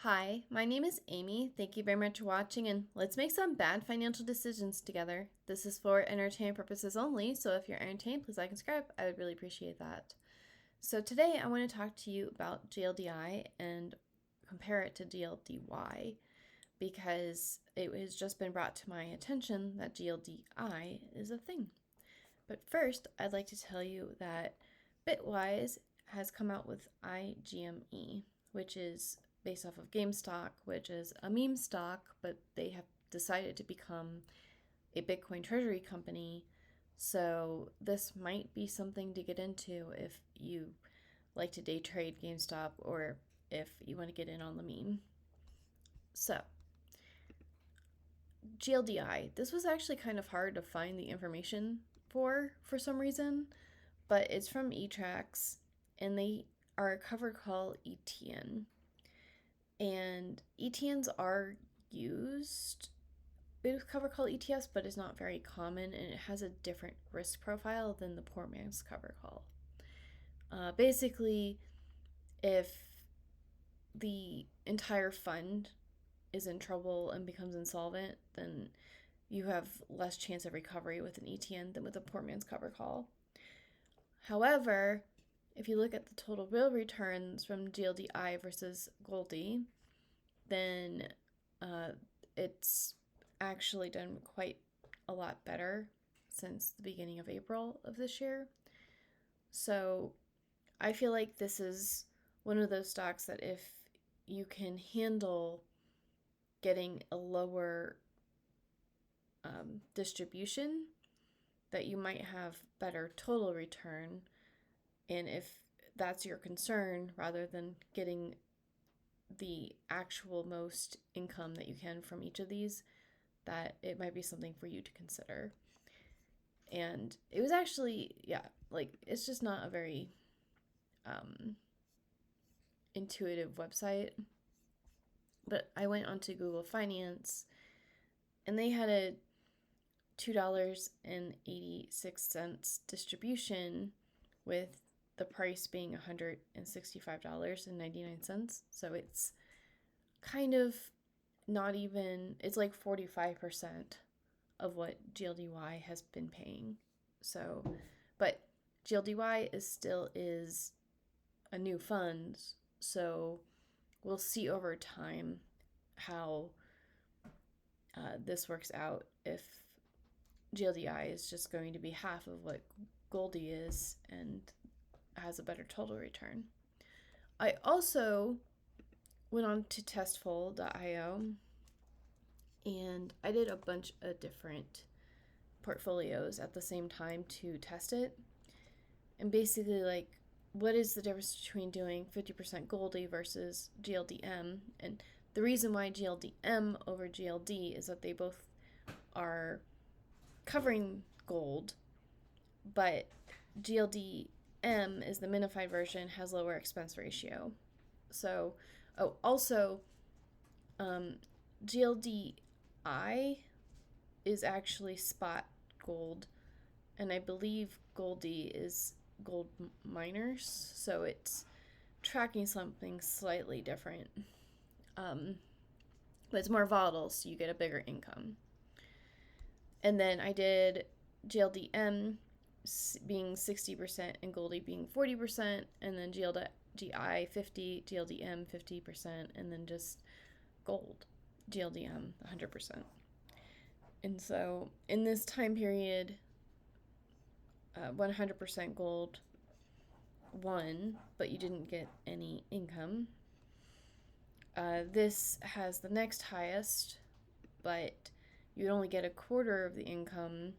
Hi, my name is Amy. Thank you very much for watching, and let's make some bad financial decisions together. This is for entertainment purposes only, so if you're entertained, please like and subscribe. I would really appreciate that. So today I want to talk to you about GLDI and compare it to GLDY because it has just been brought to my attention that GLDI is a thing. But first, I'd like to tell you that Bitwise has come out with IGME, which is based off of GameStop, which is a meme stock, but they have decided to become a Bitcoin treasury company. So this might be something to get into if you like to day trade GameStop or if you want to get in on the meme. So, GLDI. This was actually kind of hard to find the information for some reason, but it's from eTrax and they are a cover call ETN. And ETNs are used with cover call ETFs, but it's not very common and it has a different risk profile than the poor man's cover call. Basically, if the entire fund is in trouble and becomes insolvent, then you have less chance of recovery with an ETN than with a poor man's cover call. However, if you look at the total real returns from GLDI versus GLDY, then it's actually done quite a lot better since the beginning of April of this year. So I feel like this is one of those stocks that if you can handle getting a lower distribution, that you might have better total return. And if that's your concern, rather than getting the actual most income that you can from each of these, that it might be something for you to consider. And it was actually, it's just not a very intuitive website. But I went onto Google Finance and they had a $2.86 distribution with the price being $165.99. So it's kind of not even, it's like 45% of what GLDY has been paying. So, but GLDY still is a new fund, so we'll see over time how this works out, if GLDI is just going to be half of what GLDY is and has a better total return. I also went on to testful.io and I did a bunch of different portfolios at the same time to test it. And basically, like, what is the difference between doing 50% GLDY versus GLDM? And the reason why GLDM over GLD is that they both are covering gold, but GLDM is the minified version, has lower expense ratio. So, also, GLDI is actually spot gold, and I believe GLDY is gold miners, so it's tracking something slightly different. But it's more volatile, so you get a bigger income. And then I did GLDM being 60% and GLDY being 40%, and then GLDI 50, GLDM 50%, and then just gold, GLDM 100%. And so in this time period, 100% gold won, but you didn't get any income. This has the next highest, but you'd only get a quarter of the income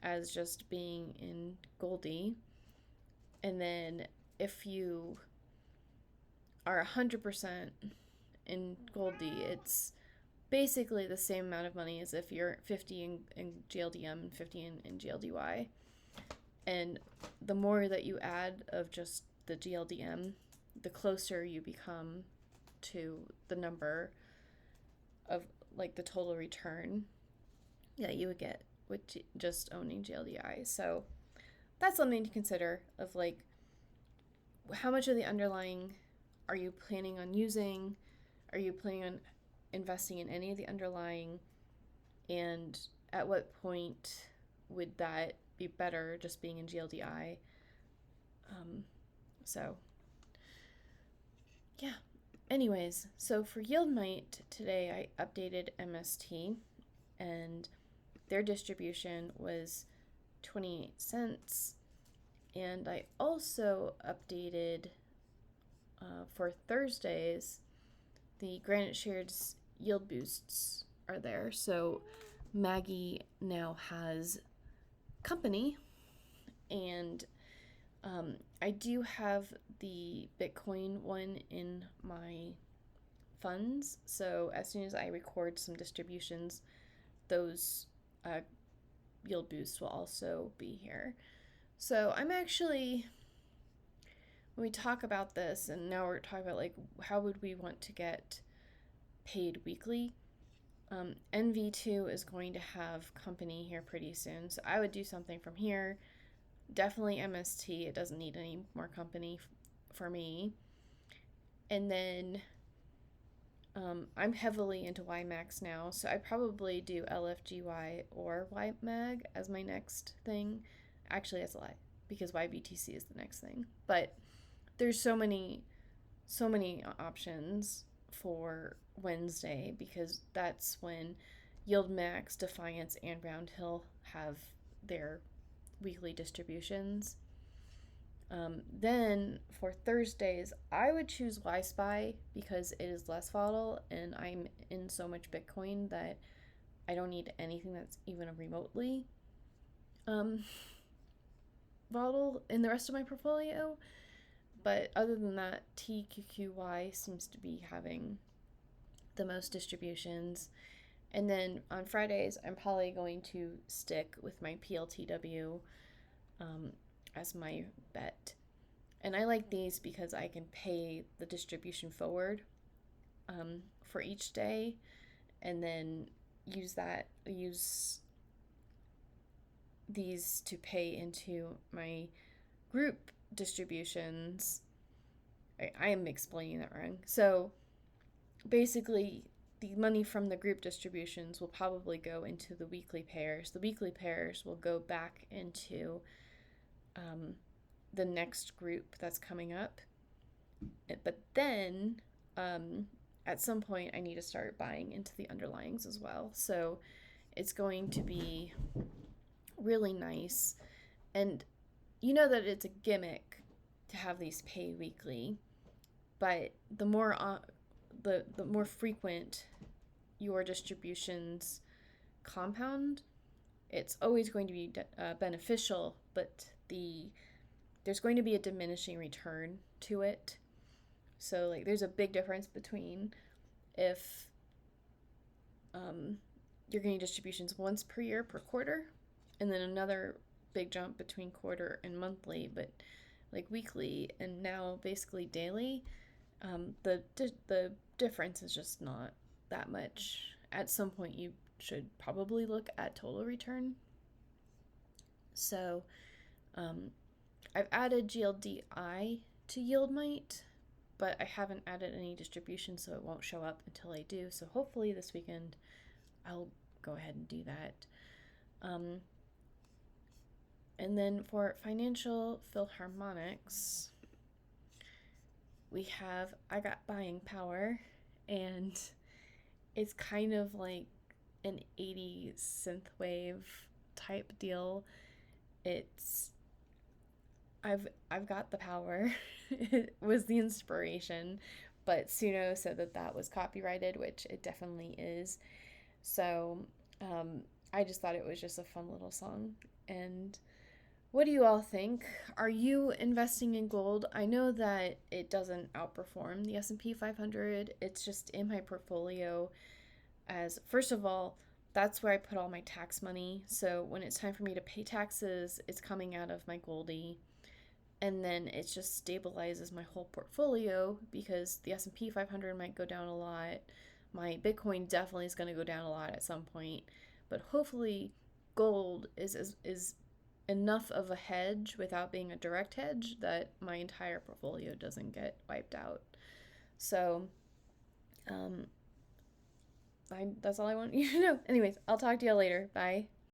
as just being in GLDY. And then if you are 100% in GLDY, it's basically the same amount of money as if you're 50 in GLDM and 50 in GLDY. And the more that you add of just the GLDM, the closer you become to the number of like the total return that you would get with just owning GLDI. So that's something to consider, of like, how much of the underlying are you planning on using? Are you planning on investing in any of the underlying? And at what point would that be better just being in GLDI? So, yeah. Anyways, so for YieldMite today, I updated MST, and their distribution was 28 cents. And I also updated for Thursdays, the Granite Shares yield boosts are there. So Maggie now has company, and I do have the Bitcoin one in my funds. So as soon as I record some distributions, those yield boosts will also be here. So I'm actually, when we talk about this, and now we're talking about like how would we want to get paid weekly, NV2 is going to have company here pretty soon. So I would do something from here. Definitely MST. It doesn't need any more company for me. And then I'm heavily into YMAX now. So I probably do LFGY or YMAG as my next thing. Actually, that's a lie, because YBTC is the next thing. But there's so many options for Wednesday, because that's when YieldMax, Defiance, and Roundhill have their weekly distributions. Then for Thursdays, I would choose YSpy because it is less volatile, and I'm in so much Bitcoin that I don't need anything that's even remotely volatile in the rest of my portfolio. But other than that, TQQY seems to be having the most distributions. And then on Fridays, I'm probably going to stick with my PLTW as my bet. And I like these because I can pay the distribution forward for each day, and then use these to pay into my group distributions. I am explaining that wrong. So basically, the money from the group distributions will probably go into the weekly pairs. The weekly pairs will go back into the next group that's coming up. But then at some point, I need to start buying into the underlyings as well. So it's going to be really nice. And you know that it's a gimmick to have these pay weekly, but the more frequent your distributions compound, it's always going to be beneficial, but there's going to be a diminishing return to it. So like there's a big difference between if you're getting distributions once per year per quarter, and then another big jump between quarter and monthly, but like weekly and now basically daily, the difference is just not that much. At some point, you should probably look at total return. So I've added GLDI to YieldMite, but I haven't added any distribution, so it won't show up until I do. So hopefully this weekend I'll go ahead and do that. And then for Financial Philharmonics, I got buying power, and it's kind of like an 80s synthwave type deal. I've got the power. It was the inspiration, but Suno said that was copyrighted, which it definitely is. So I just thought it was just a fun little song. And what do you all think? Are you investing in gold? I know that it doesn't outperform the S&P 500. It's just in my portfolio as, first of all, that's where I put all my tax money. So when it's time for me to pay taxes, it's coming out of my GLDY. And then it just stabilizes my whole portfolio, because the S&P 500 might go down a lot. My Bitcoin definitely is going to go down a lot at some point. But hopefully gold is enough of a hedge without being a direct hedge that my entire portfolio doesn't get wiped out. So Um, that's all I want you to know. Anyways, I'll talk to y'all later. Bye.